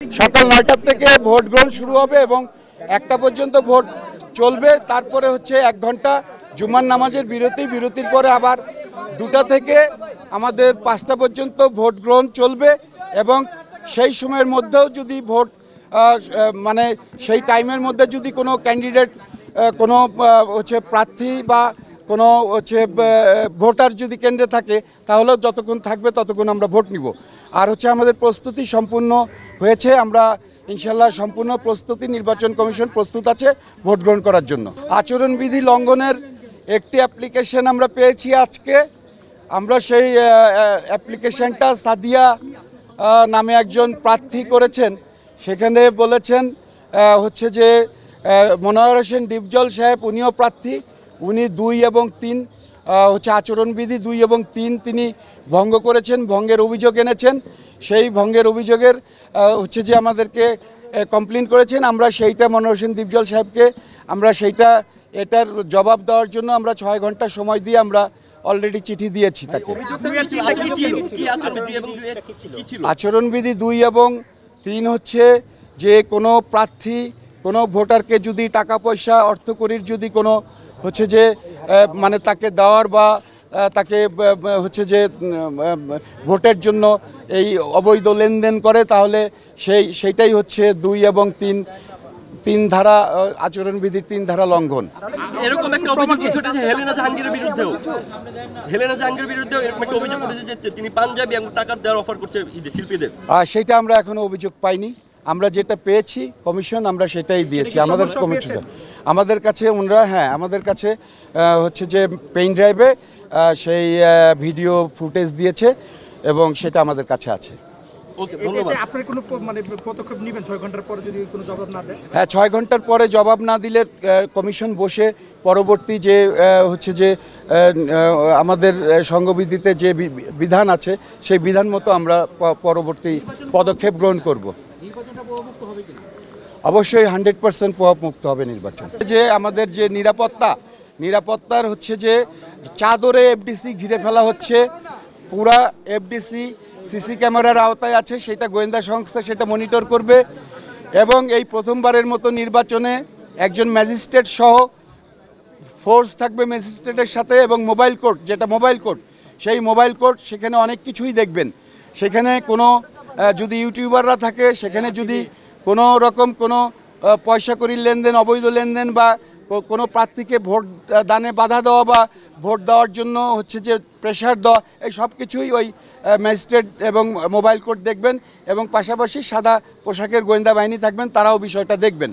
সকাল ৯টা থেকে ভোট গ্রহণ শুরু হবে এবং ১টা পর্যন্ত ভোট চলবে। তারপরে হচ্ছে ১ ঘন্টা জুমার নামাজের বিরতির পরে আবার ২টা থেকে আমাদের ৫টা পর্যন্ত ভোট গ্রহণ চলবে এবং সেই সময়ের মধ্যেও যদি ভোট মানে সেই টাইমের মধ্যে যদি কোনো ক্যান্ডিডেট কোনো হচ্ছে প্রার্থী বা কোনো হচ্ছে ভোটার যদি কেন্দ্রে থাকে তাহলেও যতক্ষণ থাকবে ততক্ষণ আমরা ভোট নিব। আর হচ্ছে আমাদের প্রস্তুতি সম্পূর্ণ হয়েছে, আমরা ইনশাল্লাহ সম্পূর্ণ প্রস্তুতি, নির্বাচন কমিশন প্রস্তুত আছে ভোট গ্রহণ করার জন্য। আচরণবিধি লঙ্ঘনের একটি অ্যাপ্লিকেশন আমরা পেয়েছি আজকে। আমরা সেই অ্যাপ্লিকেশনটা সাদিয়া নামে একজন প্রার্থী করেছেন, সেখানে বলেছেন হচ্ছে যে মনোয়ার হোসেন ডিপজল সাহেব উনিও প্রার্থী, উনি ২ এবং ৩ হচ্ছে আচরণবিধি ২ এবং ৩ তিনি ভঙ্গ করেছেন, ভঙ্গের অভিযোগ এনেছেন। সেই ভঙ্গের অভিযোগের হচ্ছে যে আমাদেরকে কমপ্লেন করেছেন। আমরা সেইটা মনোয়ার হোসেন ডিপজল সাহেবকে আমরা এটার জবাব দেওয়ার জন্য আমরা ৬ ঘন্টা সময় দিয়ে আমরা অলরেডি চিঠি দিয়েছি তাকে। আচরণবিধি ২ এবং ৩ হচ্ছে যে কোনো প্রার্থী কোনো ভোটারকে যদি টাকা পয়সা অর্থকরীর যদি কোনো হচ্ছে যে মানে তাকে দেওয়ার বা তাকে হচ্ছে যে ভোটের জন্য এই অবৈধ লেনদেন করে তাহলে সেইটাই হচ্ছে ২ এবং ৩ ধারা আচরণবিধির ৩ ধারা লঙ্ঘন। এরকম একটা অভিযোগ উঠেছে হেলেনা জাহাঙ্গীরের বিরুদ্ধেও। হেলেনা জাহাঙ্গীরের বিরুদ্ধেও এরকম একটা অভিযোগ উঠেছে যে তিনি পাঞ্জাবি এবং টাকা দেওয়ার অফার করছে শিল্পীদের। সেটা আমরা এখনো অভিযোগ পাইনি, আমরা যেটা পেয়েছি কমিশন আমরা সেটাই দিয়েছি আমাদের কমিশন। আমাদের কাছে ওনারা আমাদের কাছে হচ্ছে যে পেন ড্রাইভে সেই ভিডিও ফুটেজ দিয়েছে এবং সেটা আমাদের কাছে আছে। হ্যাঁ, ৬ ঘন্টার পরে জবাব না দিলে কমিশন বসে পরবর্তী যে হচ্ছে যে আমাদের সংবিধিতে যে বিধান আছে সেই বিধান মতো আমরা পরবর্তী পদক্ষেপ গ্রহণ করব। অবশ্যই 100% প্রভাবমুক্ত হবে নির্বাচন। যে আমাদের যে নিরাপত্তার হচ্ছে যে চাদরে এফডিসি ঘিরে ফেলা হচ্ছে, পুরা এফডিসি সিসি ক্যামেরার আওতায় আছে, সেটা গোয়েন্দা সংস্থা সেটা মনিটর করবে এবং এই প্রথমবারের মতো নির্বাচনে একজন ম্যাজিস্ট্রেট সহ ফোর্স থাকবে ম্যাজিস্ট্রেটের সাথে এবং মোবাইল কোর্ট যেটা মোবাইল কোর্ট, সেই মোবাইল কোর্ট সেখানে অনেক কিছুই দেখবেন। সেখানে কোনো যদি ইউটিউবাররা থাকে, সেখানে যদি কোনো রকম কোনো পয়সা কড়ির লেনদেন, অবৈধ লেনদেন বা কোনো প্রার্থীকে ভোট দানে বাধা দেওয়া বা ভোট দেওয়ার জন্য হচ্ছে যে প্রেশার দেওয়া, এই সব কিছুই ওই ম্যাজিস্ট্রেট এবং মোবাইল কোর্ট দেখবেন এবং পাশাপাশি সাদা পোশাকের গোয়েন্দা বাহিনী থাকবেন, তারাও বিষয়টা দেখবেন।